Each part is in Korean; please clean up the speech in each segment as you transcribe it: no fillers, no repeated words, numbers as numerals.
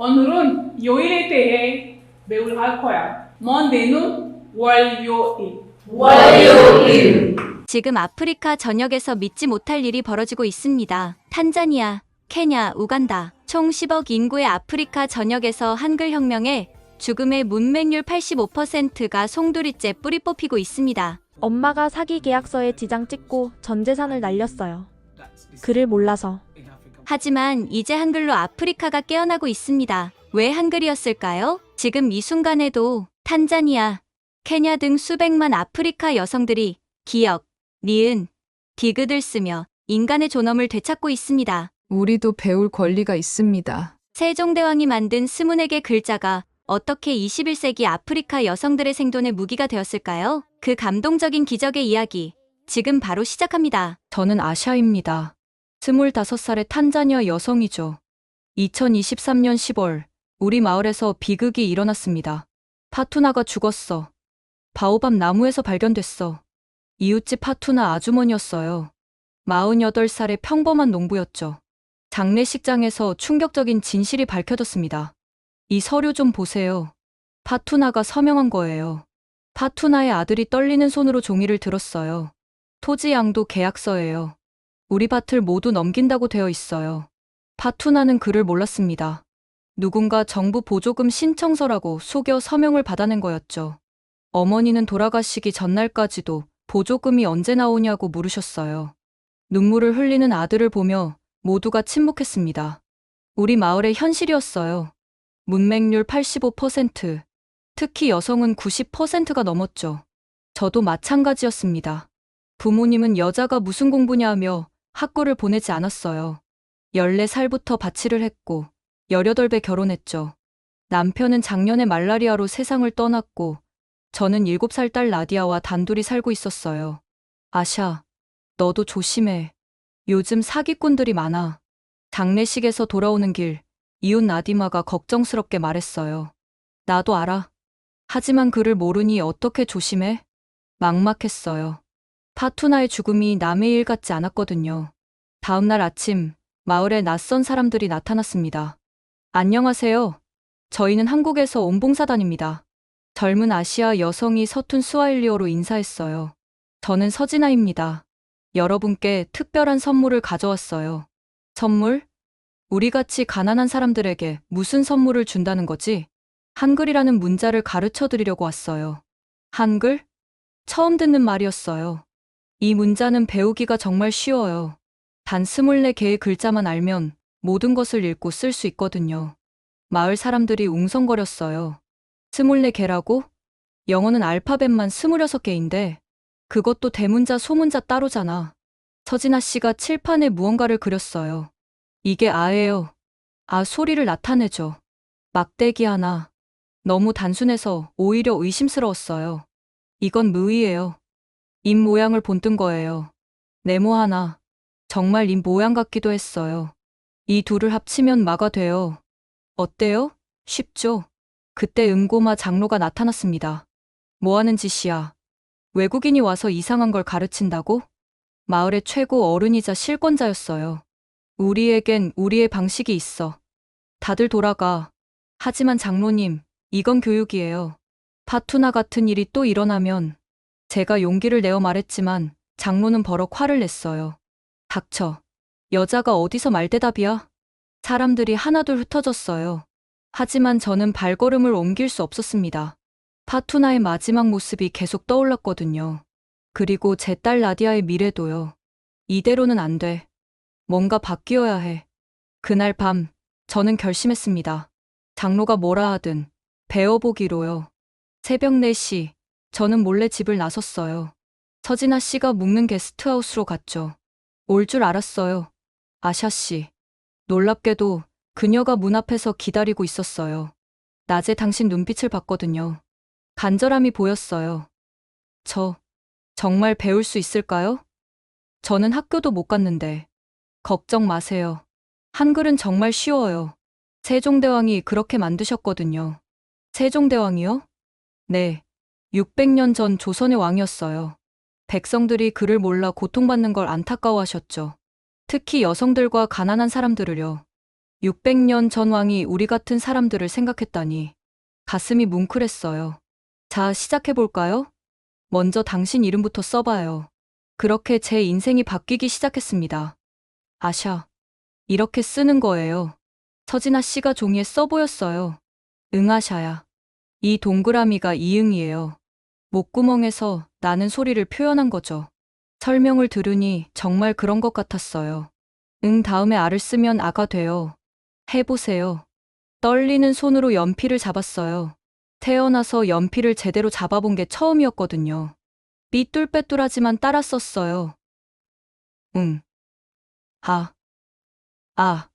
오늘은 요일에 대해 배우려 할 거야. 먼데는 월요일. 월요일. 지금 아프리카 전역에서 믿지 못할 일이 벌어지고 있습니다. 탄자니아, 케냐, 우간다. 총 10억 인구의 아프리카 전역에서 한글 혁명에 죽음의 문맹률 85%가 송두리째 뿌리 뽑히고 있습니다. 엄마가 사기 계약서에 지장 찍고 전 재산을 날렸어요. 글을 몰라서. 하지만 이제 한글로 아프리카가 깨어나고 있습니다. 왜 한글이었을까요? 지금 이 순간에도 탄자니아, 케냐 등 수백만 아프리카 여성들이 기역, 니은, 디귿을 쓰며 인간의 존엄을 되찾고 있습니다. 우리도 배울 권리가 있습니다. 세종대왕이 만든 24개 글자가 어떻게 21세기 아프리카 여성들의 생존의 무기가 되었을까요? 그 감동적인 기적의 이야기, 지금 바로 시작합니다. 저는 아샤입니다. 25살의 탄자니아 여성이죠. 2023년 10월, 우리 마을에서 비극이 일어났습니다. 파투나가 죽었어. 바오밥 나무에서 발견됐어. 이웃집 파투나 아주머니였어요. 48살의 평범한 농부였죠. 장례식장에서 충격적인 진실이 밝혀졌습니다. 이 서류 좀 보세요. 파투나가 서명한 거예요. 파투나의 아들이 떨리는 손으로 종이를 들었어요. 토지 양도 계약서예요. 우리 밭을 모두 넘긴다고 되어 있어요. 파투나는 그를 몰랐습니다. 누군가 정부 보조금 신청서라고 속여 서명을 받아낸 거였죠. 어머니는 돌아가시기 전날까지도 보조금이 언제 나오냐고 물으셨어요. 눈물을 흘리는 아들을 보며 모두가 침묵했습니다. 우리 마을의 현실이었어요. 문맹률 85%, 특히 여성은 90%가 넘었죠. 저도 마찬가지였습니다. 부모님은 여자가 무슨 공부냐 하며 학교를 보내지 않았어요. 14살부터 바치를 했고 18배 결혼했죠. 남편은 작년에 말라리아로 세상을 떠났고 저는 7살 딸 나디아와 단둘이 살고 있었어요. 아샤, 너도 조심해. 요즘 사기꾼들이 많아. 장례식에서 돌아오는 길, 이웃 나디마가 걱정스럽게 말했어요. 나도 알아. 하지만 그를 모르니 어떻게 조심해? 막막했어요. 파투나의 죽음이 남의 일 같지 않았거든요. 다음 날 아침, 마을에 낯선 사람들이 나타났습니다. 안녕하세요. 저희는 한국에서 온 봉사단입니다. 젊은 아시아 여성이 서툰 스와힐리어로 인사했어요. 저는 서진아입니다. 여러분께 특별한 선물을 가져왔어요. 선물? 우리같이 가난한 사람들에게 무슨 선물을 준다는 거지? 한글이라는 문자를 가르쳐 드리려고 왔어요. 한글? 처음 듣는 말이었어요. 이 문자는 배우기가 정말 쉬워요. 단 24개의 글자만 알면 모든 것을 읽고 쓸 수 있거든요. 마을 사람들이 웅성거렸어요. 24개라고? 영어는 알파벳만 26개인데 그것도 대문자 소문자 따로잖아. 서진아 씨가 칠판에 무언가를 그렸어요. 이게 아예요. 아 소리를 나타내죠. 막대기 하나. 너무 단순해서 오히려 의심스러웠어요. 이건 무의예요. 입 모양을 본뜬 거예요. 네모 하나. 정말 입 모양 같기도 했어요. 이 둘을 합치면 마가 돼요. 어때요? 쉽죠? 그때 은고마 장로가 나타났습니다. 뭐 하는 짓이야? 외국인이 와서 이상한 걸 가르친다고? 마을의 최고 어른이자 실권자였어요. 우리에겐 우리의 방식이 있어. 다들 돌아가. 하지만 장로님, 이건 교육이에요. 파투나 같은 일이 또 일어나면 제가 용기를 내어 말했지만 장로는 버럭 화를 냈어요. 닥쳐. 여자가 어디서 말대답이야? 사람들이 하나둘 흩어졌어요. 하지만 저는 발걸음을 옮길 수 없었습니다. 파투나의 마지막 모습이 계속 떠올랐거든요. 그리고 제 딸 나디아의 미래도요. 이대로는 안 돼. 뭔가 바뀌어야 해. 그날 밤, 저는 결심했습니다. 장로가 뭐라 하든 배워보기로요. 새벽 4시, 저는 몰래 집을 나섰어요. 서진아 씨가 묵는 게스트하우스로 갔죠. 올 줄 알았어요. 아샤 씨. 놀랍게도 그녀가 문 앞에서 기다리고 있었어요. 낮에 당신 눈빛을 봤거든요. 간절함이 보였어요. 정말 배울 수 있을까요? 저는 학교도 못 갔는데. 걱정 마세요. 한글은 정말 쉬워요. 세종대왕이 그렇게 만드셨거든요. 세종대왕이요? 네. 600년 전 조선의 왕이었어요. 백성들이 그를 몰라 고통받는 걸 안타까워하셨죠. 특히 여성들과 가난한 사람들을요. 600년 전 왕이 우리 같은 사람들을 생각했다니 가슴이 뭉클했어요. 자, 시작해볼까요? 먼저 당신 이름부터 써봐요. 그렇게 제 인생이 바뀌기 시작했습니다. 아샤. 이렇게 쓰는 거예요. 서진아 씨가 종이에 써 보였어요. 응아샤야. 이 동그라미가 이응이에요. 목구멍에서 나는 소리를 표현한 거죠. 설명을 들으니 정말 그런 것 같았어요. 응 다음에 아를 쓰면 아가 돼요. 해보세요. 떨리는 손으로 연필을 잡았어요. 태어나서 연필을 제대로 잡아본 게 처음이었거든요. 삐뚤빼뚤하지만 따라 썼어요. 응. 아. 아.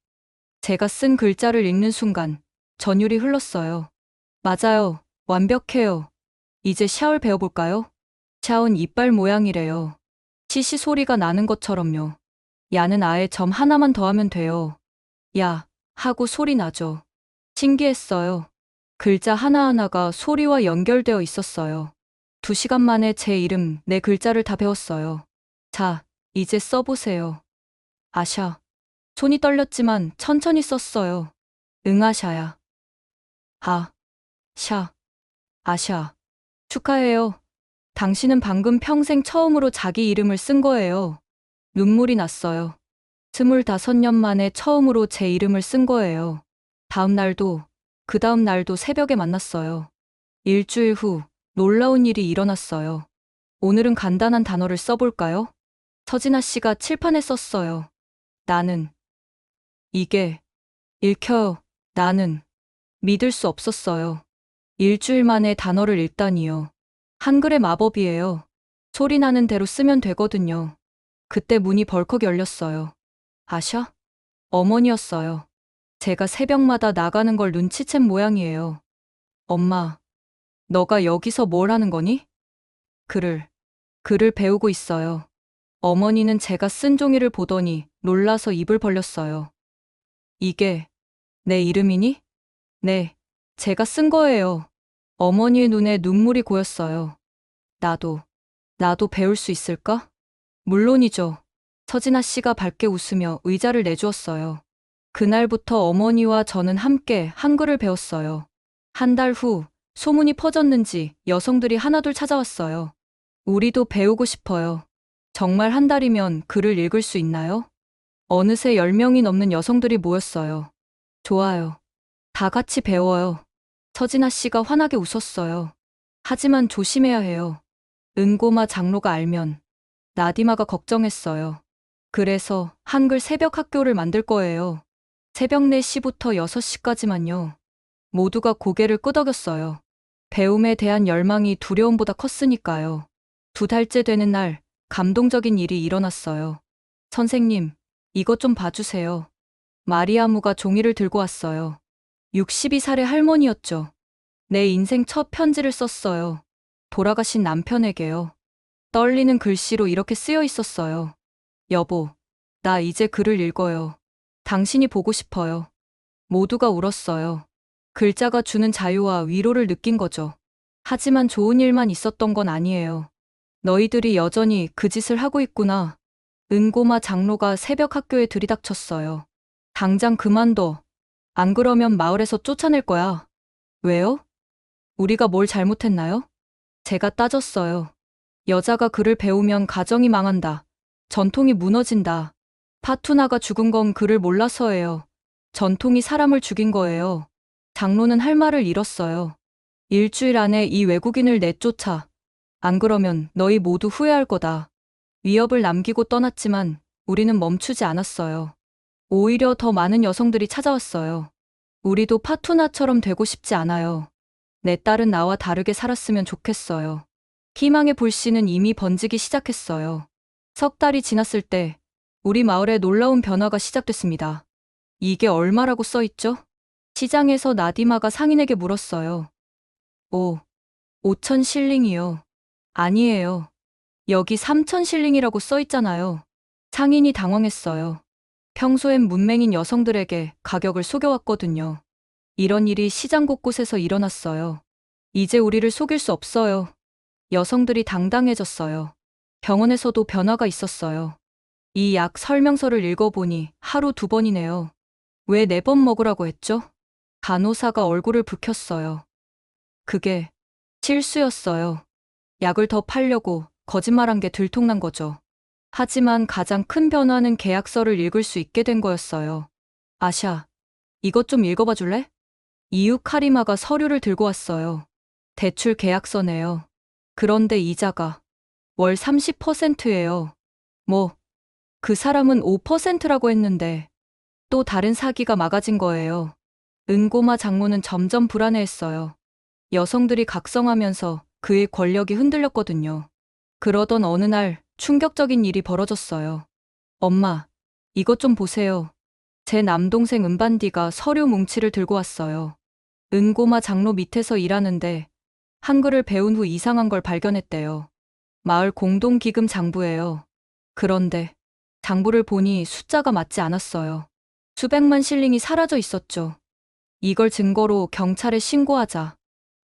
제가 쓴 글자를 읽는 순간 전율이 흘렀어요. 맞아요. 완벽해요. 이제 샤을 배워볼까요? 샤은 이빨 모양이래요. 시시 소리가 나는 것처럼요. 야는 아에 점 하나만 더하면 돼요. 야, 하고 소리 나죠. 신기했어요. 글자 하나하나가 소리와 연결되어 있었어요. 2시간 만에 제 이름, 네 글자를 다 배웠어요. 자, 이제 써보세요. 아샤. 손이 떨렸지만 천천히 썼어요. 응아샤야. 아, 샤, 아샤. 축하해요. 당신은 방금 평생 처음으로 자기 이름을 쓴 거예요. 눈물이 났어요. 25년 만에 처음으로 제 이름을 쓴 거예요. 다음 날도, 그 다음 날도 새벽에 만났어요. 일주일 후 놀라운 일이 일어났어요. 오늘은 간단한 단어를 써볼까요? 서진아 씨가 칠판에 썼어요. 나는. 이게 읽혀요. 나는. 믿을 수 없었어요. 일주일 만에 단어를 읽다니요. 한글의 마법이에요. 소리 나는 대로 쓰면 되거든요. 그때 문이 벌컥 열렸어요. 아샤? 어머니였어요. 제가 새벽마다 나가는 걸 눈치챈 모양이에요. 엄마, 너가 여기서 뭘 하는 거니? 글을 배우고 있어요. 어머니는 제가 쓴 종이를 보더니 놀라서 입을 벌렸어요. 이게 내 이름이니? 네, 제가 쓴 거예요. 어머니의 눈에 눈물이 고였어요. 나도 배울 수 있을까? 물론이죠. 서진아 씨가 밝게 웃으며 의자를 내주었어요. 그날부터 어머니와 저는 함께 한글을 배웠어요. 한 달 후 소문이 퍼졌는지 여성들이 하나둘 찾아왔어요. 우리도 배우고 싶어요. 정말 한 달이면 글을 읽을 수 있나요? 어느새 10명이 넘는 여성들이 모였어요. 좋아요. 다 같이 배워요. 서진아 씨가 환하게 웃었어요. 하지만 조심해야 해요. 은고마 장로가 알면. 나디마가 걱정했어요. 그래서 한글 새벽 학교를 만들 거예요. 새벽 4시부터 6시까지만요. 모두가 고개를 끄덕였어요. 배움에 대한 열망이 두려움보다 컸으니까요. 2달째 되는 날, 감동적인 일이 일어났어요. 선생님, 이것 좀 봐주세요. 마리아무가 종이를 들고 왔어요. 62살의 할머니였죠. 내 인생 첫 편지를 썼어요. 돌아가신 남편에게요. 떨리는 글씨로 이렇게 쓰여 있었어요. 여보, 나 이제 글을 읽어요. 당신이 보고 싶어요. 모두가 울었어요. 글자가 주는 자유와 위로를 느낀 거죠. 하지만 좋은 일만 있었던 건 아니에요. 너희들이 여전히 그 짓을 하고 있구나. 은고마 장로가 새벽 학교에 들이닥쳤어요. 당장 그만둬. 안 그러면 마을에서 쫓아낼 거야. 왜요? 우리가 뭘 잘못했나요? 제가 따졌어요. 여자가 글을 배우면 가정이 망한다. 전통이 무너진다. 파투나가 죽은 건 글을 몰라서예요. 전통이 사람을 죽인 거예요. 장로는 할 말을 잃었어요. 일주일 안에 이 외국인을 내쫓아. 안 그러면 너희 모두 후회할 거다. 위협을 남기고 떠났지만 우리는 멈추지 않았어요. 오히려 더 많은 여성들이 찾아왔어요. 우리도 파투나처럼 되고 싶지 않아요. 내 딸은 나와 다르게 살았으면 좋겠어요. 희망의 불씨는 이미 번지기 시작했어요. 3달이 지났을 때 우리 마을에 놀라운 변화가 시작됐습니다. 이게 얼마라고 써있죠? 시장에서 나디마가 상인에게 물었어요. 5천 실링이요. 아니에요. 여기 3천 실링이라고 써있잖아요. 상인이 당황했어요. 평소엔 문맹인 여성들에게 가격을 속여왔거든요. 이런 일이 시장 곳곳에서 일어났어요. 이제 우리를 속일 수 없어요. 여성들이 당당해졌어요. 병원에서도 변화가 있었어요. 이 약 설명서를 읽어보니 하루 2번이네요. 왜 4번 먹으라고 했죠? 간호사가 얼굴을 붉혔어요. 그게 실수였어요. 약을 더 팔려고 거짓말한 게 들통난 거죠. 하지만 가장 큰 변화는 계약서를 읽을 수 있게 된 거였어요. 아샤, 이것 좀 읽어봐 줄래? 이웃 카리마가 서류를 들고 왔어요. 대출 계약서네요. 그런데 이자가 월 30%예요. 그 사람은 5%라고 했는데 또 다른 사기가 막아진 거예요. 은고마 장모는 점점 불안해했어요. 여성들이 각성하면서 그의 권력이 흔들렸거든요. 그러던 어느 날 충격적인 일이 벌어졌어요. 엄마, 이것 좀 보세요. 제 남동생 은반디가 서류 뭉치를 들고 왔어요. 은고마 장로 밑에서 일하는데 한글을 배운 후 이상한 걸 발견했대요. 마을 공동기금 장부예요. 그런데 장부를 보니 숫자가 맞지 않았어요. 수백만 실링이 사라져 있었죠. 이걸 증거로 경찰에 신고하자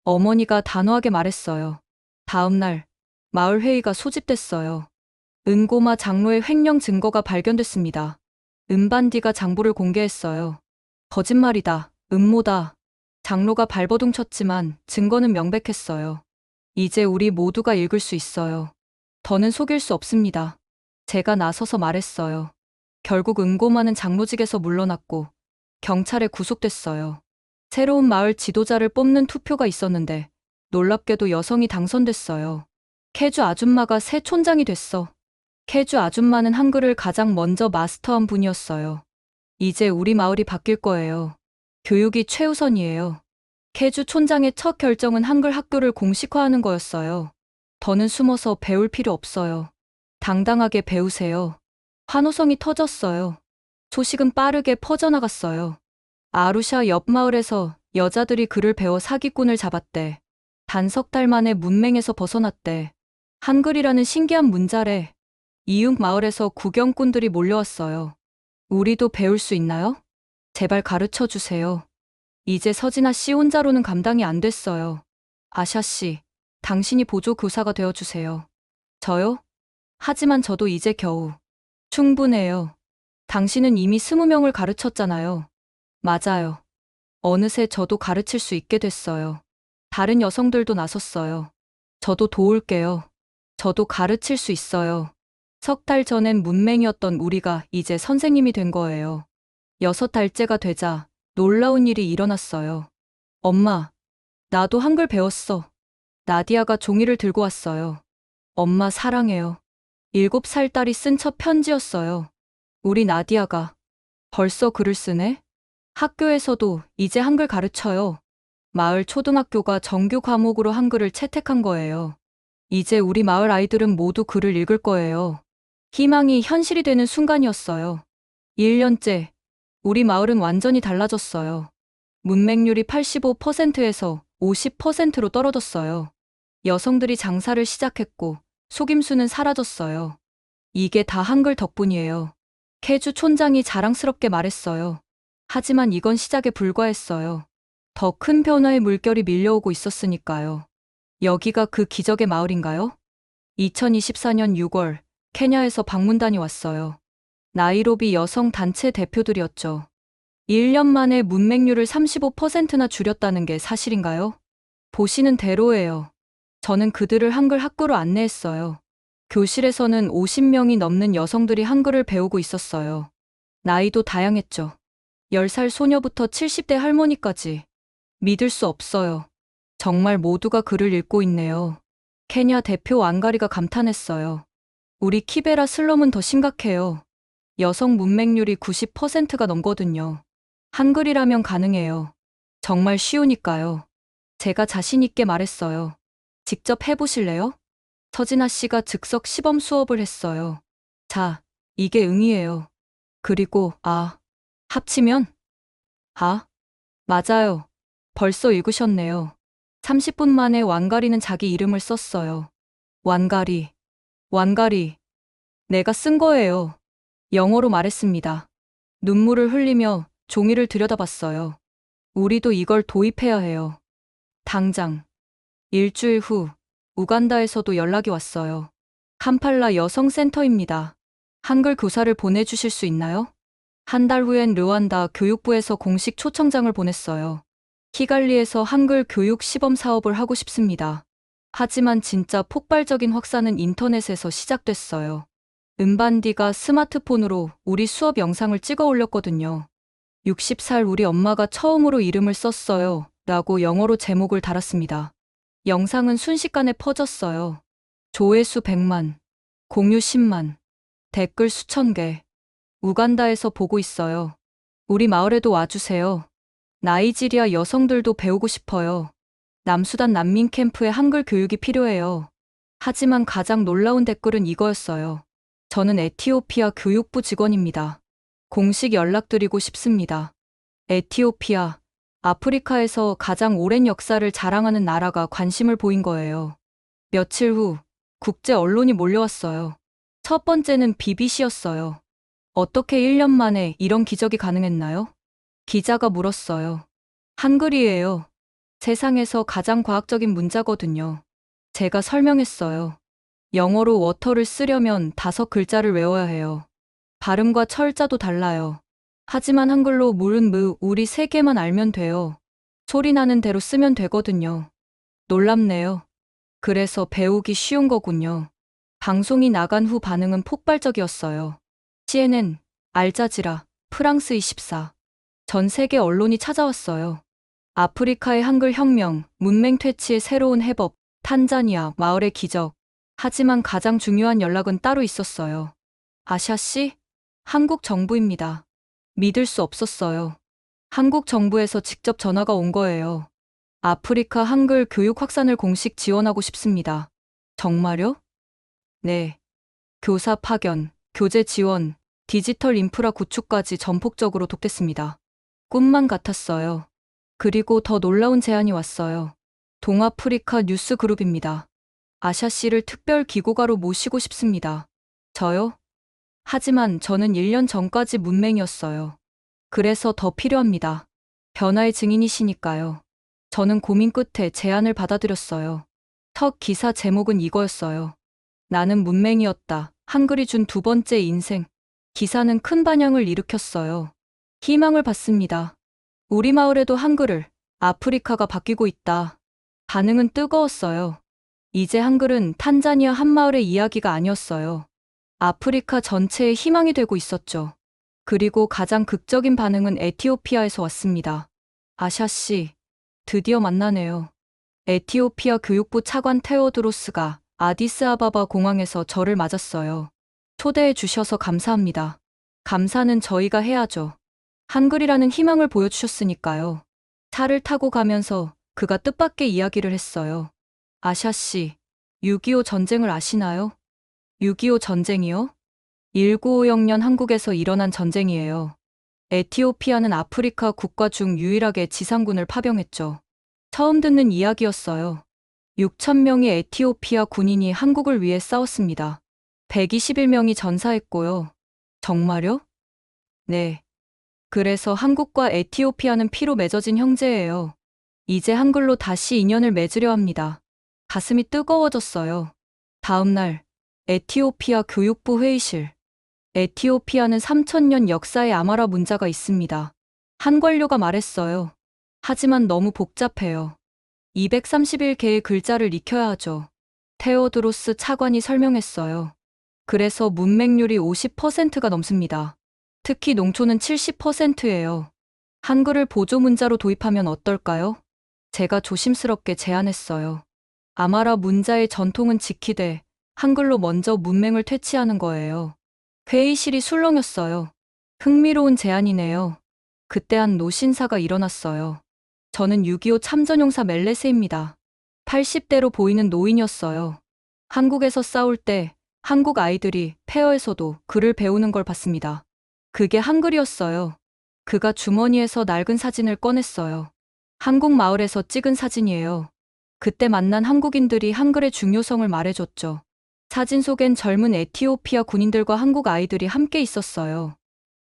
어머니가 단호하게 말했어요. 다음 날 마을 회의가 소집됐어요. 은고마 장로의 횡령 증거가 발견됐습니다. 은반디가 장부를 공개했어요. 거짓말이다. 음모다. 장로가 발버둥 쳤지만 증거는 명백했어요. 이제 우리 모두가 읽을 수 있어요. 더는 속일 수 없습니다. 제가 나서서 말했어요. 결국 은고마는 장로직에서 물러났고 경찰에 구속됐어요. 새로운 마을 지도자를 뽑는 투표가 있었는데 놀랍게도 여성이 당선됐어요. 캐주 아줌마가 새 촌장이 됐어. 캐주 아줌마는 한글을 가장 먼저 마스터한 분이었어요. 이제 우리 마을이 바뀔 거예요. 교육이 최우선이에요. 캐주 촌장의 첫 결정은 한글 학교를 공식화하는 거였어요. 더는 숨어서 배울 필요 없어요. 당당하게 배우세요. 환호성이 터졌어요. 소식은 빠르게 퍼져나갔어요. 아루샤 옆 마을에서 여자들이 글을 배워 사기꾼을 잡았대. 단 석 달 만에 문맹에서 벗어났대. 한글이라는 신기한 문자래. 이웃 마을에서 구경꾼들이 몰려왔어요. 우리도 배울 수 있나요? 제발 가르쳐 주세요. 이제 서진아 씨 혼자로는 감당이 안 됐어요. 아샤 씨, 당신이 보조 교사가 되어 주세요. 저요? 하지만 저도 이제 겨우. 충분해요. 당신은 이미 20명을 가르쳤잖아요. 맞아요. 어느새 저도 가르칠 수 있게 됐어요. 다른 여성들도 나섰어요. 저도 도울게요. 저도 가르칠 수 있어요. 석 달 전엔 문맹이었던 우리가 이제 선생님이 된 거예요. 6달째가 되자 놀라운 일이 일어났어요. 엄마, 나도 한글 배웠어. 나디아가 종이를 들고 왔어요. 엄마 사랑해요. 7살 딸이 쓴 첫 편지였어요. 우리 나디아가 벌써 글을 쓰네? 학교에서도 이제 한글 가르쳐요. 마을 초등학교가 정규 과목으로 한글을 채택한 거예요. 이제 우리 마을 아이들은 모두 글을 읽을 거예요. 희망이 현실이 되는 순간이었어요. 1년째, 우리 마을은 완전히 달라졌어요. 문맹률이 85%에서 50%로 떨어졌어요. 여성들이 장사를 시작했고 속임수는 사라졌어요. 이게 다 한글 덕분이에요. 캐주 촌장이 자랑스럽게 말했어요. 하지만 이건 시작에 불과했어요. 더 큰 변화의 물결이 밀려오고 있었으니까요. 여기가 그 기적의 마을인가요? 2024년 6월 케냐에서 방문단이 왔어요. 나이로비 여성 단체 대표들이었죠. 1년 만에 문맹률을 35%나 줄였다는 게 사실인가요? 보시는 대로예요. 저는 그들을 한글 학교로 안내했어요. 교실에서는 50명이 넘는 여성들이 한글을 배우고 있었어요. 나이도 다양했죠. 10살 소녀부터 70대 할머니까지. 믿을 수 없어요. 정말 모두가 글을 읽고 있네요. 케냐 대표 왕가리가 감탄했어요. 우리 키베라 슬럼은 더 심각해요. 여성 문맹률이 90%가 넘거든요. 한글이라면 가능해요. 정말 쉬우니까요. 제가 자신 있게 말했어요. 직접 해보실래요? 서진아 씨가 즉석 시범 수업을 했어요. 자, 이게 응이에요. 그리고 합치면? 맞아요. 벌써 읽으셨네요. 30분 만에 왕가리는 자기 이름을 썼어요. 왕가리. 내가 쓴 거예요. 영어로 말했습니다. 눈물을 흘리며 종이를 들여다봤어요. 우리도 이걸 도입해야 해요. 당장. 일주일 후 우간다에서도 연락이 왔어요. 캄팔라 여성센터입니다. 한글 교사를 보내주실 수 있나요? 한 달 후엔 르완다 교육부에서 공식 초청장을 보냈어요. 키갈리에서 한글 교육 시범 사업을 하고 싶습니다. 하지만 진짜 폭발적인 확산은 인터넷에서 시작됐어요. 은반디가 스마트폰으로 우리 수업 영상을 찍어 올렸거든요. 60살 우리 엄마가 처음으로 이름을 썼어요. 라고 영어로 제목을 달았습니다. 영상은 순식간에 퍼졌어요. 조회수 100만, 공유 10만, 댓글 수천 개. 우간다에서 보고 있어요. 우리 마을에도 와주세요. 나이지리아 여성들도 배우고 싶어요. 남수단 난민 캠프에 한글 교육이 필요해요. 하지만 가장 놀라운 댓글은 이거였어요. 저는 에티오피아 교육부 직원입니다. 공식 연락드리고 싶습니다. 에티오피아, 아프리카에서 가장 오랜 역사를 자랑하는 나라가 관심을 보인 거예요. 며칠 후 국제 언론이 몰려왔어요. 첫 번째는 BBC였어요. 어떻게 1년 만에 이런 기적이 가능했나요? 기자가 물었어요. 한글이에요. 세상에서 가장 과학적인 문자거든요. 제가 설명했어요. 영어로 워터를 쓰려면 5글자를 외워야 해요. 발음과 철자도 달라요. 하지만 한글로 물은 무, 우리 3개만 알면 돼요. 소리 나는 대로 쓰면 되거든요. 놀랍네요. 그래서 배우기 쉬운 거군요. 방송이 나간 후 반응은 폭발적이었어요. CNN, 알자지라, 프랑스 24. 전 세계 언론이 찾아왔어요. 아프리카의 한글 혁명, 문맹 퇴치의 새로운 해법, 탄자니아, 마을의 기적. 하지만 가장 중요한 연락은 따로 있었어요. 아샤 씨? 한국 정부입니다. 믿을 수 없었어요. 한국 정부에서 직접 전화가 온 거예요. 아프리카 한글 교육 확산을 공식 지원하고 싶습니다. 정말요? 네. 교사 파견, 교재 지원, 디지털 인프라 구축까지 전폭적으로 돕겠습니다. 꿈만 같았어요. 그리고 더 놀라운 제안이 왔어요. 동아프리카 뉴스 그룹입니다. 아샤 씨를 특별 기고가로 모시고 싶습니다. 저요? 하지만 저는 1년 전까지 문맹이었어요. 그래서 더 필요합니다. 변화의 증인이시니까요. 저는 고민 끝에 제안을 받아들였어요. 첫 기사 제목은 이거였어요. 나는 문맹이었다. 한글이 준 2번째 인생. 기사는 큰 반향을 일으켰어요. 희망을 받습니다. 우리 마을에도 한글을, 아프리카가 바뀌고 있다. 반응은 뜨거웠어요. 이제 한글은 탄자니아 한 마을의 이야기가 아니었어요. 아프리카 전체의 희망이 되고 있었죠. 그리고 가장 극적인 반응은 에티오피아에서 왔습니다. 아샤 씨, 드디어 만나네요. 에티오피아 교육부 차관 테오드로스가 아디스아바바 공항에서 저를 맞았어요. 초대해 주셔서 감사합니다. 감사는 저희가 해야죠. 한글이라는 희망을 보여주셨으니까요. 차를 타고 가면서 그가 뜻밖의 이야기를 했어요. 아샤 씨, 6.25 전쟁을 아시나요? 6.25 전쟁이요? 1950년 한국에서 일어난 전쟁이에요. 에티오피아는 아프리카 국가 중 유일하게 지상군을 파병했죠. 처음 듣는 이야기였어요. 6,000명의 에티오피아 군인이 한국을 위해 싸웠습니다. 121명이 전사했고요. 정말요? 네. 그래서 한국과 에티오피아는 피로 맺어진 형제예요. 이제 한글로 다시 인연을 맺으려 합니다. 가슴이 뜨거워졌어요. 다음 날, 에티오피아 교육부 회의실. 에티오피아는 3,000년 역사의 아마라 문자가 있습니다. 한 관료가 말했어요. 하지만 너무 복잡해요. 231개의 글자를 익혀야 하죠. 테오드로스 차관이 설명했어요. 그래서 문맹률이 50%가 넘습니다. 특히 농촌은 70%예요. 한글을 보조 문자로 도입하면 어떨까요? 제가 조심스럽게 제안했어요. 아마라 문자의 전통은 지키되 한글로 먼저 문맹을 퇴치하는 거예요. 회의실이 술렁였어요. 흥미로운 제안이네요. 그때 한 노신사가 일어났어요. 저는 6.25 참전용사 멜레세입니다. 80대로 보이는 노인이었어요. 한국에서 싸울 때 한국 아이들이 폐허에서도 글을 배우는 걸 봤습니다. 그게 한글이었어요. 그가 주머니에서 낡은 사진을 꺼냈어요. 한국 마을에서 찍은 사진이에요. 그때 만난 한국인들이 한글의 중요성을 말해줬죠. 사진 속엔 젊은 에티오피아 군인들과 한국 아이들이 함께 있었어요.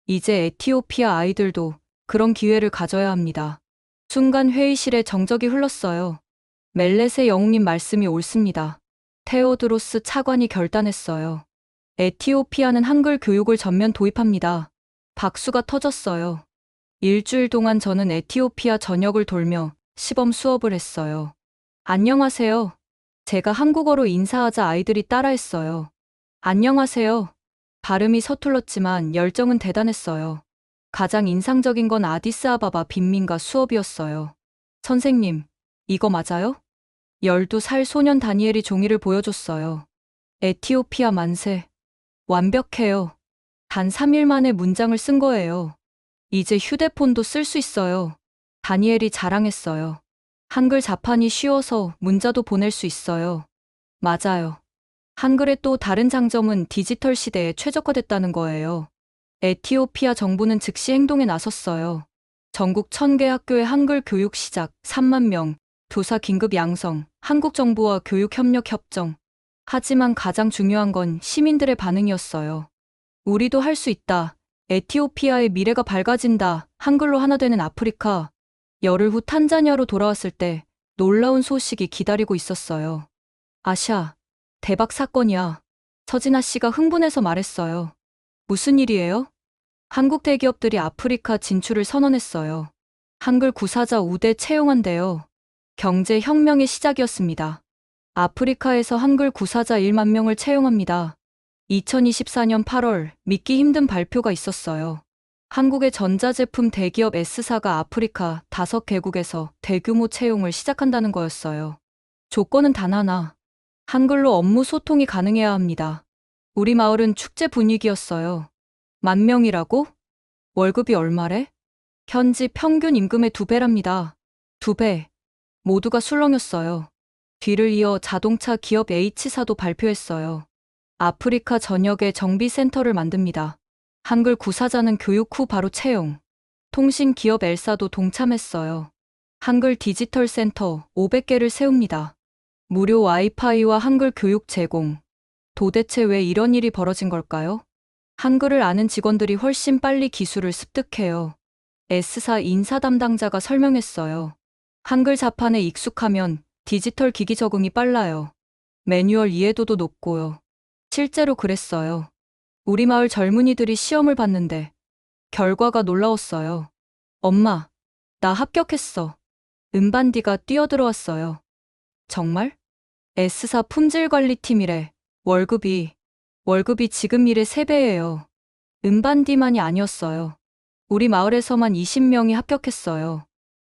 이제 에티오피아 아이들도 그런 기회를 가져야 합니다. 순간 회의실에 정적이 흘렀어요. 멜레세 영웅님 말씀이 옳습니다. 테오드로스 차관이 결단했어요. 에티오피아는 한글 교육을 전면 도입합니다. 박수가 터졌어요. 일주일 동안 저는 에티오피아 전역을 돌며 시범 수업을 했어요. 안녕하세요. 제가 한국어로 인사하자 아이들이 따라했어요. 안녕하세요. 발음이 서툴렀지만 열정은 대단했어요. 가장 인상적인 건 아디스아바바 빈민가 수업이었어요. 선생님, 이거 맞아요? 12살 소년 다니엘이 종이를 보여줬어요. 에티오피아 만세. 완벽해요. 단 3일 만에 문장을 쓴 거예요. 이제 휴대폰도 쓸 수 있어요. 다니엘이 자랑했어요. 한글 자판이 쉬워서 문자도 보낼 수 있어요. 맞아요. 한글의 또 다른 장점은 디지털 시대에 최적화됐다는 거예요. 에티오피아 정부는 즉시 행동에 나섰어요. 전국 1000개 학교의 한글 교육 시작, 3만 명, 교사 긴급 양성, 한국 정부와 교육 협력 협정. 하지만 가장 중요한 건 시민들의 반응이었어요. 우리도 할 수 있다. 에티오피아의 미래가 밝아진다. 한글로 하나 되는 아프리카. 열흘 후 탄자니아로 돌아왔을 때 놀라운 소식이 기다리고 있었어요. 아샤, 대박 사건이야. 서진아 씨가 흥분해서 말했어요. 무슨 일이에요? 한국 대기업들이 아프리카 진출을 선언했어요. 한글 구사자 우대 채용한대요. 경제 혁명의 시작이었습니다. 아프리카에서 한글 구사자 1만 명을 채용합니다. 2024년 8월 믿기 힘든 발표가 있었어요. 한국의 전자제품 대기업 S사가 아프리카 5개국에서 대규모 채용을 시작한다는 거였어요. 조건은 단 하나. 한글로 업무 소통이 가능해야 합니다. 우리 마을은 축제 분위기였어요. 10,000명이라고? 월급이 얼마래? 현지 평균 임금의 2배랍니다. 2배. 모두가 술렁였어요. 뒤를 이어 자동차 기업 H사도 발표했어요. 아프리카 전역에 정비센터를 만듭니다. 한글 구사자는 교육 후 바로 채용. 통신 기업 엘사도 동참했어요. 한글 디지털 센터 500개를 세웁니다. 무료 와이파이와 한글 교육 제공. 도대체 왜 이런 일이 벌어진 걸까요? 한글을 아는 직원들이 훨씬 빨리 기술을 습득해요. S사 인사 담당자가 설명했어요. 한글 자판에 익숙하면 디지털 기기 적응이 빨라요. 매뉴얼 이해도도 높고요. 실제로 그랬어요. 우리 마을 젊은이들이 시험을 봤는데 결과가 놀라웠어요. 엄마, 나 합격했어. 은반디가 뛰어들어왔어요. 정말? S사 품질관리팀이래. 월급이 지금 일의 3배예요. 은반디만이 아니었어요. 우리 마을에서만 20명이 합격했어요.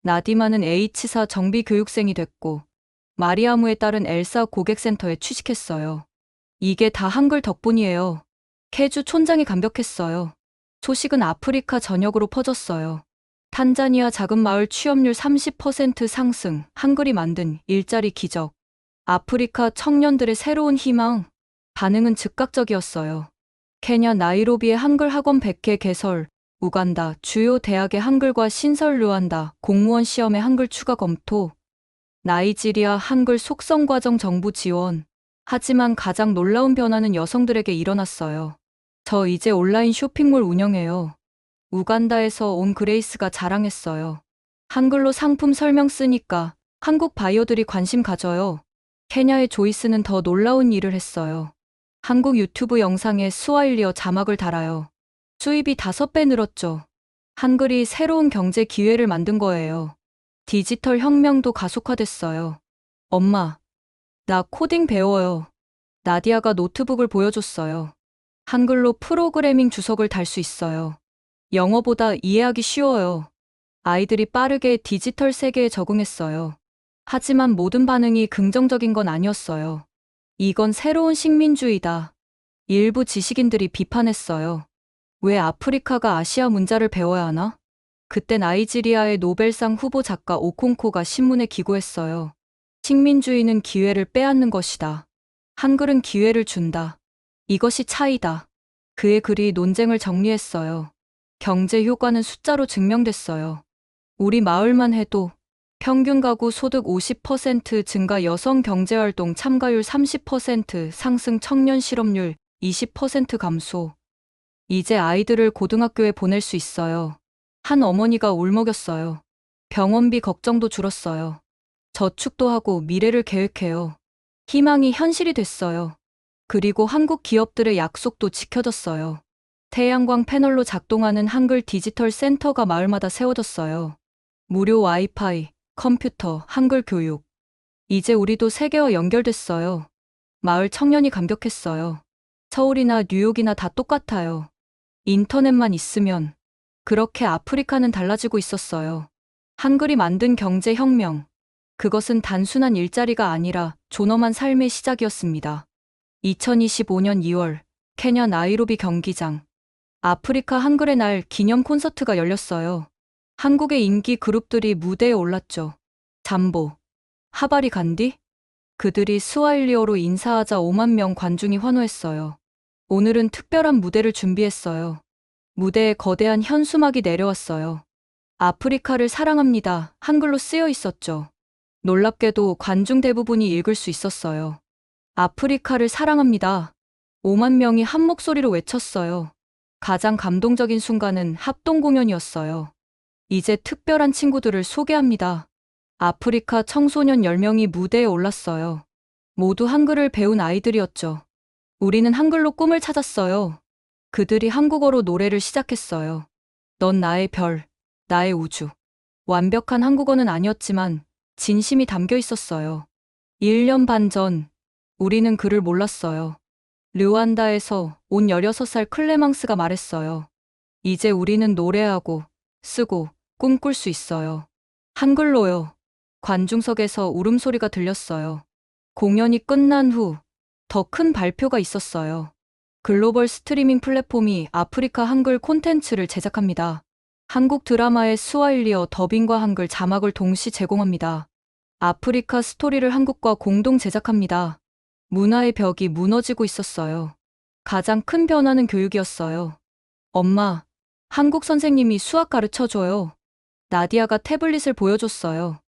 나디마는 H사 정비교육생이 됐고 마리아무의 딸은 엘사 고객센터에 취직했어요. 이게 다 한글 덕분이에요. 케주 촌장이 감격했어요. 소식은 아프리카 전역으로 퍼졌어요. 탄자니아 작은 마을 취업률 30% 상승, 한글이 만든 일자리 기적. 아프리카 청년들의 새로운 희망. 반응은 즉각적이었어요. 케냐 나이로비의 한글 학원 100개 개설, 우간다 주요 대학의 한글과 신설 르완다 공무원 시험의 한글 추가 검토, 나이지리아 한글 속성 과정 정부 지원. 하지만 가장 놀라운 변화는 여성들에게 일어났어요. 저 이제 온라인 쇼핑몰 운영해요. 우간다에서 온 그레이스가 자랑했어요. 한글로 상품 설명 쓰니까 한국 바이어들이 관심 가져요. 케냐의 조이스는 더 놀라운 일을 했어요. 한국 유튜브 영상에 스와힐리어 자막을 달아요. 수입이 5배 늘었죠. 한글이 새로운 경제 기회를 만든 거예요. 디지털 혁명도 가속화됐어요. 엄마, 나 코딩 배워요. 나디아가 노트북을 보여줬어요. 한글로 프로그래밍 주석을 달 수 있어요. 영어보다 이해하기 쉬워요. 아이들이 빠르게 디지털 세계에 적응했어요. 하지만 모든 반응이 긍정적인 건 아니었어요. 이건 새로운 식민주의다. 일부 지식인들이 비판했어요. 왜 아프리카가 아시아 문자를 배워야 하나? 그때 나이지리아의 노벨상 후보 작가 오콩코가 신문에 기고했어요. 식민주의는 기회를 빼앗는 것이다. 한글은 기회를 준다. 이것이 차이다. 그의 글이 논쟁을 정리했어요. 경제 효과는 숫자로 증명됐어요. 우리 마을만 해도 평균 가구 소득 50% 증가, 여성 경제활동 참가율 30% 상승, 청년 실업률 20% 감소. 이제 아이들을 고등학교에 보낼 수 있어요. 한 어머니가 울먹였어요. 병원비 걱정도 줄었어요. 저축도 하고 미래를 계획해요. 희망이 현실이 됐어요. 그리고 한국 기업들의 약속도 지켜졌어요. 태양광 패널로 작동하는 한글 디지털 센터가 마을마다 세워졌어요. 무료 와이파이, 컴퓨터, 한글 교육. 이제 우리도 세계와 연결됐어요. 마을 청년이 감격했어요. 서울이나 뉴욕이나 다 똑같아요. 인터넷만 있으면. 그렇게 아프리카는 달라지고 있었어요. 한글이 만든 경제혁명. 그것은 단순한 일자리가 아니라 존엄한 삶의 시작이었습니다. 2025년 2월, 케냐 나이로비 경기장. 아프리카 한글의 날 기념 콘서트가 열렸어요. 한국의 인기 그룹들이 무대에 올랐죠. 잠보, 하바리 간디? 그들이 스와힐리어로 인사하자 5만 명 관중이 환호했어요. 오늘은 특별한 무대를 준비했어요. 무대에 거대한 현수막이 내려왔어요. 아프리카를 사랑합니다. 한글로 쓰여 있었죠. 놀랍게도 관중 대부분이 읽을 수 있었어요. 아프리카를 사랑합니다. 5만 명이 한 목소리로 외쳤어요. 가장 감동적인 순간은 합동 공연이었어요. 이제 특별한 친구들을 소개합니다. 아프리카 청소년 10명이 무대에 올랐어요. 모두 한글을 배운 아이들이었죠. 우리는 한글로 꿈을 찾았어요. 그들이 한국어로 노래를 시작했어요. 넌 나의 별, 나의 우주. 완벽한 한국어는 아니었지만 진심이 담겨 있었어요. 1년 반 전, 우리는 그를 몰랐어요. 르완다에서 온 16살 클레망스가 말했어요. 이제 우리는 노래하고, 쓰고, 꿈꿀 수 있어요. 한글로요. 관중석에서 울음소리가 들렸어요. 공연이 끝난 후, 더 큰 발표가 있었어요. 글로벌 스트리밍 플랫폼이 아프리카 한글 콘텐츠를 제작합니다. 한국 드라마의 스와힐리어 더빙과 한글 자막을 동시 제공합니다. 아프리카 스토리를 한국과 공동 제작합니다. 문화의 벽이 무너지고 있었어요. 가장 큰 변화는 교육이었어요. 엄마, 한국 선생님이 수학 가르쳐줘요. 나디아가 태블릿을 보여줬어요.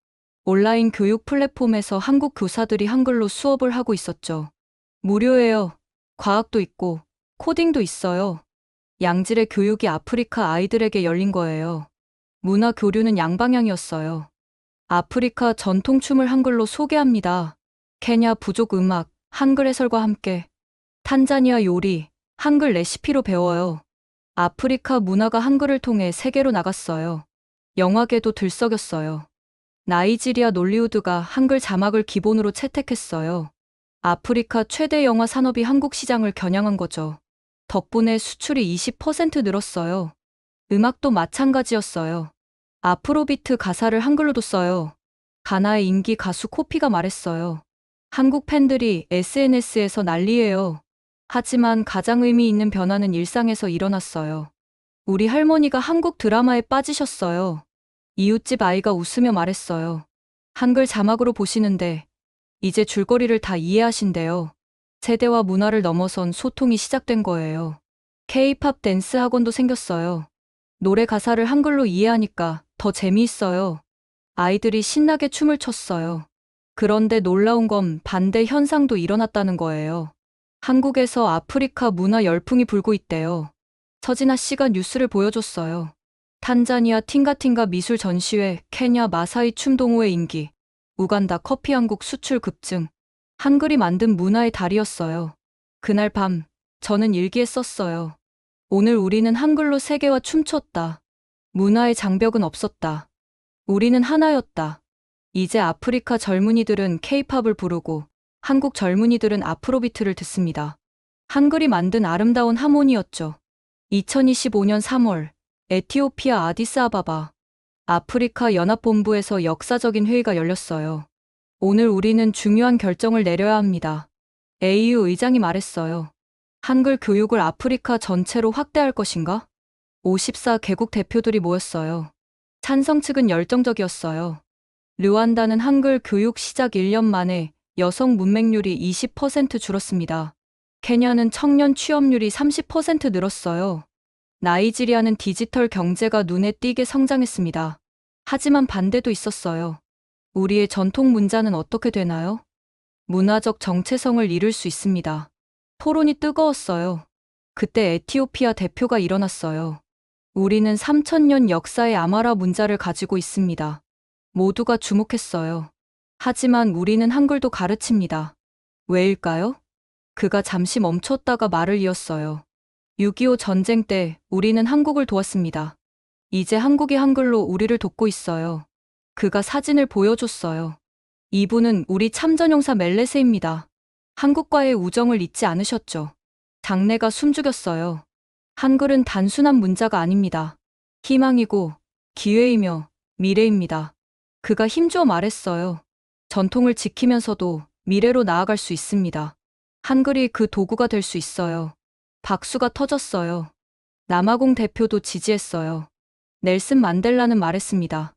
온라인 교육 플랫폼에서 한국 교사들이 한글로 수업을 하고 있었죠. 무료예요. 과학도 있고, 코딩도 있어요. 양질의 교육이 아프리카 아이들에게 열린 거예요. 문화 교류는 양방향이었어요. 아프리카 전통춤을 한글로 소개합니다. 케냐 부족 음악, 한글 해설과 함께. 탄자니아 요리, 한글 레시피로 배워요. 아프리카 문화가 한글을 통해 세계로 나갔어요. 영화계도 들썩였어요. 나이지리아 놀리우드가 한글 자막을 기본으로 채택했어요. 아프리카 최대 영화 산업이 한국 시장을 겨냥한 거죠. 덕분에 수출이 20% 늘었어요. 음악도 마찬가지였어요. 아프로비트 가사를 한글로도 써요. 가나의 인기 가수 코피가 말했어요. 한국 팬들이 SNS에서 난리예요. 하지만 가장 의미 있는 변화는 일상에서 일어났어요. 우리 할머니가 한국 드라마에 빠지셨어요. 이웃집 아이가 웃으며 말했어요. 한글 자막으로 보시는데 이제 줄거리를 다 이해하신대요. 세대와 문화를 넘어선 소통이 시작된 거예요. K-팝 댄스 학원도 생겼어요. 노래 가사를 한글로 이해하니까 더 재미있어요. 아이들이 신나게 춤을 췄어요. 그런데 놀라운 건 반대 현상도 일어났다는 거예요. 한국에서 아프리카 문화 열풍이 불고 있대요. 서진아 씨가 뉴스를 보여줬어요. 탄자니아 팅가팅가 미술 전시회, 케냐 마사이 춤 동호회 인기, 우간다 커피 한국 수출 급증. 한글이 만든 문화의 달이었어요. 그날 밤, 저는 일기에 썼어요. 오늘 우리는 한글로 세계와 춤췄다. 문화의 장벽은 없었다. 우리는 하나였다. 이제 아프리카 젊은이들은 K-팝을 부르고 한국 젊은이들은 아프로비트를 듣습니다. 한글이 만든 아름다운 하모니였죠. 2025년 3월, 에티오피아 아디스아바바, 아프리카 연합본부에서 역사적인 회의가 열렸어요. 오늘 우리는 중요한 결정을 내려야 합니다. AU 의장이 말했어요. 한글 교육을 아프리카 전체로 확대할 것인가? 54개국 대표들이 모였어요. 찬성 측은 열정적이었어요. 르완다는 한글 교육 시작 1년 만에 여성 문맹률이 20% 줄었습니다. 케냐는 청년 취업률이 30% 늘었어요. 나이지리아는 디지털 경제가 눈에 띄게 성장했습니다. 하지만 반대도 있었어요. 우리의 전통 문자는 어떻게 되나요? 문화적 정체성을 잃을 수 있습니다. 토론이 뜨거웠어요. 그때 에티오피아 대표가 일어났어요. 우리는 3000년 역사의 아마라 문자를 가지고 있습니다. 모두가 주목했어요. 하지만 우리는 한글도 가르칩니다. 왜일까요? 그가 잠시 멈췄다가 말을 이었어요. 6.25 전쟁 때 우리는 한국을 도왔습니다. 이제 한국이 한글로 우리를 돕고 있어요. 그가 사진을 보여줬어요. 이분은 우리 참전용사 멜레세입니다. 한국과의 우정을 잊지 않으셨죠? 장내가 숨죽였어요. 한글은 단순한 문자가 아닙니다. 희망이고 기회이며 미래입니다. 그가 힘주어 말했어요. 전통을 지키면서도 미래로 나아갈 수 있습니다. 한글이 그 도구가 될 수 있어요. 박수가 터졌어요. 남아공 대표도 지지했어요. 넬슨 만델라는 말했습니다.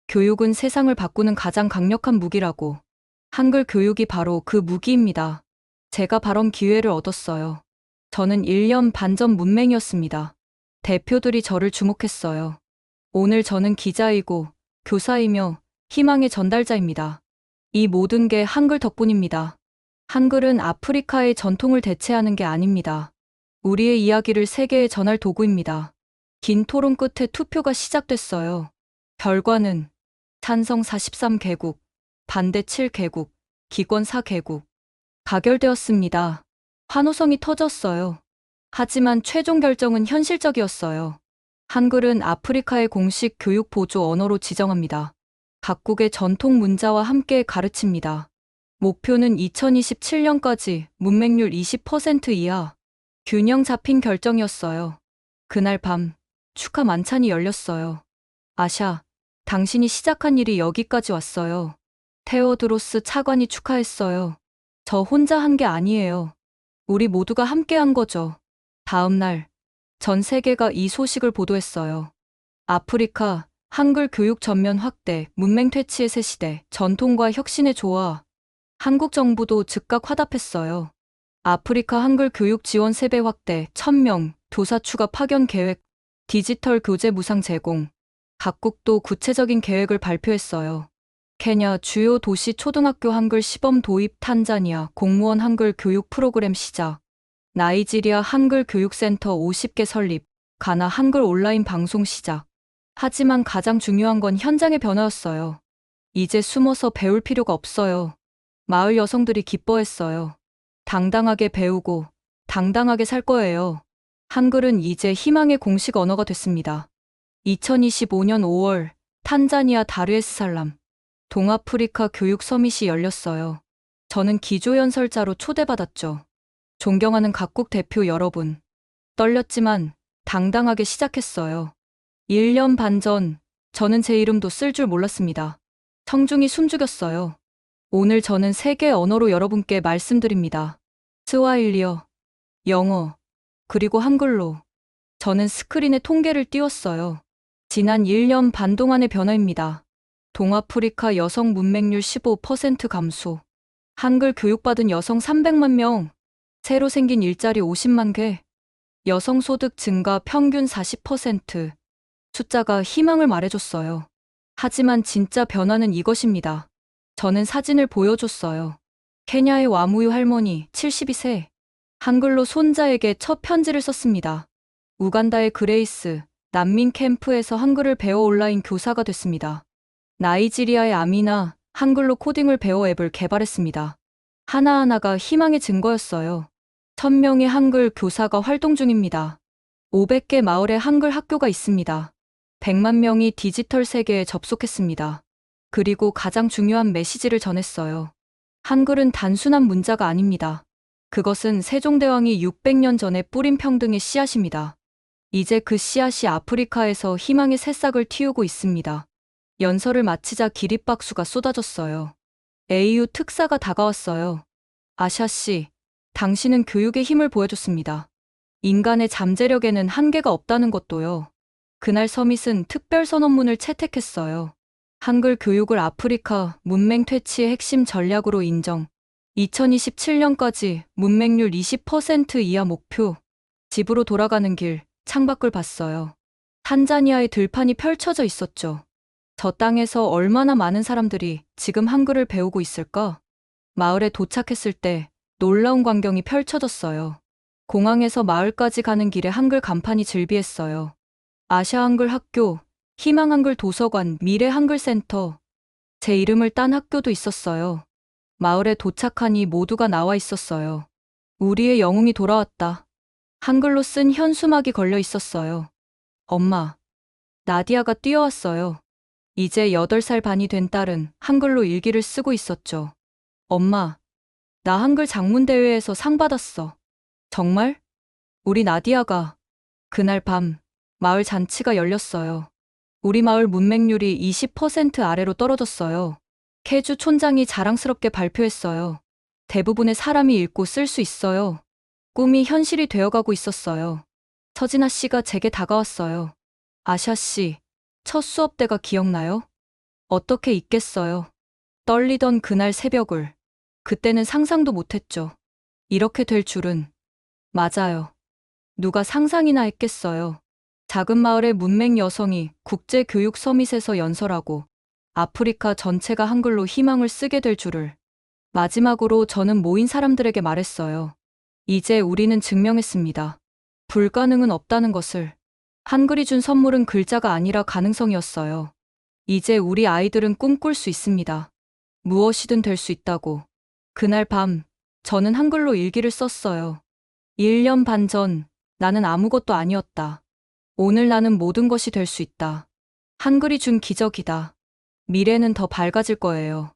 교육은 세상을 바꾸는 가장 강력한 무기라고. 한글 교육이 바로 그 무기입니다. 제가 발언 기회를 얻었어요. 저는 1년 반 전 문맹이었습니다. 대표들이 저를 주목했어요. 오늘 저는 기자이고 교사이며 희망의 전달자입니다. 이 모든 게 한글 덕분입니다. 한글은 아프리카의 전통을 대체하는 게 아닙니다. 우리의 이야기를 세계에 전할 도구입니다. 긴 토론 끝에 투표가 시작됐어요. 결과는 찬성 43개국, 반대 7개국, 기권 4개국. 가결되었습니다. 환호성이 터졌어요. 하지만 최종 결정은 현실적이었어요. 한글은 아프리카의 공식 교육 보조 언어로 지정합니다. 각국의 전통 문자와 함께 가르칩니다. 목표는 2027년까지 문맹률 20% 이하. 균형 잡힌 결정이었어요. 그날 밤 축하 만찬이 열렸어요. 아샤, 당신이 시작한 일이 여기까지 왔어요. 테오드로스 차관이 축하했어요. 저 혼자 한 게 아니에요. 우리 모두가 함께 한 거죠. 다음 날, 전 세계가 이 소식을 보도했어요. 아프리카, 한글 교육 전면 확대, 문맹 퇴치의 새 시대, 전통과 혁신의 조화. 한국 정부도 즉각 화답했어요. 아프리카 한글 교육 지원 3배 확대, 1000명, 교사 추가 파견 계획, 디지털 교재 무상 제공. 각국도 구체적인 계획을 발표했어요. 케냐 주요 도시 초등학교 한글 시범 도입, 탄자니아 공무원 한글 교육 프로그램 시작, 나이지리아 한글 교육센터 50개 설립, 가나 한글 온라인 방송 시작. 하지만 가장 중요한 건 현장의 변화였어요. 이제 숨어서 배울 필요가 없어요. 마을 여성들이 기뻐했어요. 당당하게 배우고 당당하게 살 거예요. 한글은 이제 희망의 공식 언어가 됐습니다. 2025년 5월 탄자니아 다르에스살람 동아프리카 교육 서밋이 열렸어요. 저는 기조연설자로 초대받았죠. 존경하는 각국 대표 여러분. 떨렸지만 당당하게 시작했어요. 1년 반 전 저는 제 이름도 쓸 줄 몰랐습니다. 청중이 숨죽였어요. 오늘 저는 세 개 언어로 여러분께 말씀드립니다. 스와힐리어, 영어, 그리고 한글로. 저는 스크린에 통계를 띄웠어요. 지난 1년 반 동안의 변화입니다. 동아프리카 여성 문맹률 15% 감소. 한글 교육받은 여성 300만 명. 새로 생긴 일자리 50만 개. 여성 소득 증가 평균 40%. 숫자가 희망을 말해줬어요. 하지만 진짜 변화는 이것입니다. 저는 사진을 보여줬어요. 케냐의 와무유 할머니 72세. 한글로 손자에게 첫 편지를 썼습니다. 우간다의 그레이스, 난민 캠프에서 한글을 배워 온라인 교사가 됐습니다. 나이지리아의 아미나, 한글로 코딩을 배워 앱을 개발했습니다. 하나하나가 희망의 증거였어요. 1000명의 한글 교사가 활동 중입니다. 500개 마을에 한글 학교가 있습니다. 100만 명이 디지털 세계에 접속했습니다. 그리고 가장 중요한 메시지를 전했어요. 한글은 단순한 문자가 아닙니다. 그것은 세종대왕이 600년 전에 뿌린 평등의 씨앗입니다. 이제 그 씨앗이 아프리카에서 희망의 새싹을 틔우고 있습니다. 연설을 마치자 기립박수가 쏟아졌어요. AU 특사가 다가왔어요. 아샤 씨, 당신은 교육의 힘을 보여줬습니다. 인간의 잠재력에는 한계가 없다는 것도요. 그날 서밋은 특별 선언문을 채택했어요. 한글 교육을 아프리카 문맹 퇴치의 핵심 전략으로 인정. 2027년까지 문맹률 20% 이하 목표. 집으로 돌아가는 길, 창밖을 봤어요. 탄자니아의 들판이 펼쳐져 있었죠. 저 땅에서 얼마나 많은 사람들이 지금 한글을 배우고 있을까? 마을에 도착했을 때 놀라운 광경이 펼쳐졌어요. 공항에서 마을까지 가는 길에 한글 간판이 즐비했어요. 아시아 한글 학교, 희망 한글 도서관, 미래 한글 센터. 제 이름을 딴 학교도 있었어요. 마을에 도착하니 모두가 나와 있었어요. 우리의 영웅이 돌아왔다. 한글로 쓴 현수막이 걸려 있었어요. 엄마, 나디아가 뛰어왔어요. 이제 8살 반이 된 딸은 한글로 일기를 쓰고 있었죠. 엄마, 나 한글 장문대회에서 상 받았어. 정말? 우리 나디아가. 그날 밤, 마을 잔치가 열렸어요. 우리 마을 문맹률이 20% 아래로 떨어졌어요. 캐주 촌장이 자랑스럽게 발표했어요. 대부분의 사람이 읽고 쓸 수 있어요. 꿈이 현실이 되어가고 있었어요. 서진아 씨가 제게 다가왔어요. 아샤 씨, 첫 수업 때가 기억나요? 어떻게 잊겠어요. 떨리던 그날 새벽을. 그때는 상상도 못했죠. 이렇게 될 줄은. 맞아요. 누가 상상이나 했겠어요. 작은 마을의 문맹 여성이 국제교육 서밋에서 연설하고 아프리카 전체가 한글로 희망을 쓰게 될 줄을. 마지막으로 저는 모인 사람들에게 말했어요. 이제 우리는 증명했습니다. 불가능은 없다는 것을. 한글이 준 선물은 글자가 아니라 가능성이었어요. 이제 우리 아이들은 꿈꿀 수 있습니다. 무엇이든 될 수 있다고. 그날 밤, 저는 한글로 일기를 썼어요. 1년 반 전, 나는 아무것도 아니었다. 오늘 나는 모든 것이 될 수 있다. 한글이 준 기적이다. 미래는 더 밝아질 거예요.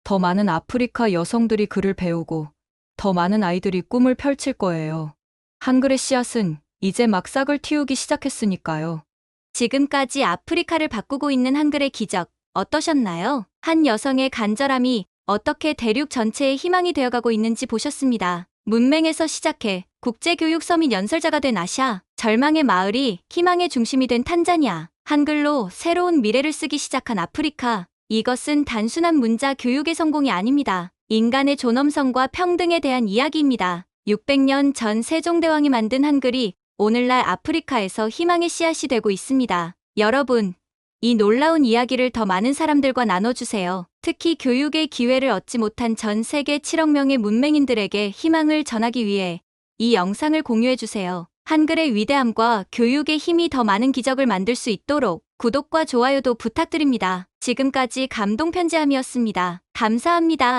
더 많은 아프리카 여성들이 글을 배우고, 더 많은 아이들이 꿈을 펼칠 거예요. 한글의 씨앗은 이제 막 싹을 틔우기 시작했으니까요. 지금까지 아프리카를 바꾸고 있는 한글의 기적, 어떠셨나요? 한 여성의 간절함이 어떻게 대륙 전체의 희망이 되어가고 있는지 보셨습니다. 문맹에서 시작해 국제교육 서밋 연설자가 된 아샤, 절망의 마을이 희망의 중심이 된 탄자니아, 한글로 새로운 미래를 쓰기 시작한 아프리카. 이것은 단순한 문자 교육의 성공이 아닙니다. 인간의 존엄성과 평등에 대한 이야기입니다. 600년 전 세종대왕이 만든 한글이 오늘날 아프리카에서 희망의 씨앗이 되고 있습니다. 여러분, 이 놀라운 이야기를 더 많은 사람들과 나눠주세요. 특히 교육의 기회를 얻지 못한 전 세계 7억 명의 문맹인들에게 희망을 전하기 위해 이 영상을 공유해주세요. 한글의 위대함과 교육의 힘이 더 많은 기적을 만들 수 있도록 구독과 좋아요도 부탁드립니다. 지금까지 감동편지함이었습니다. 감사합니다.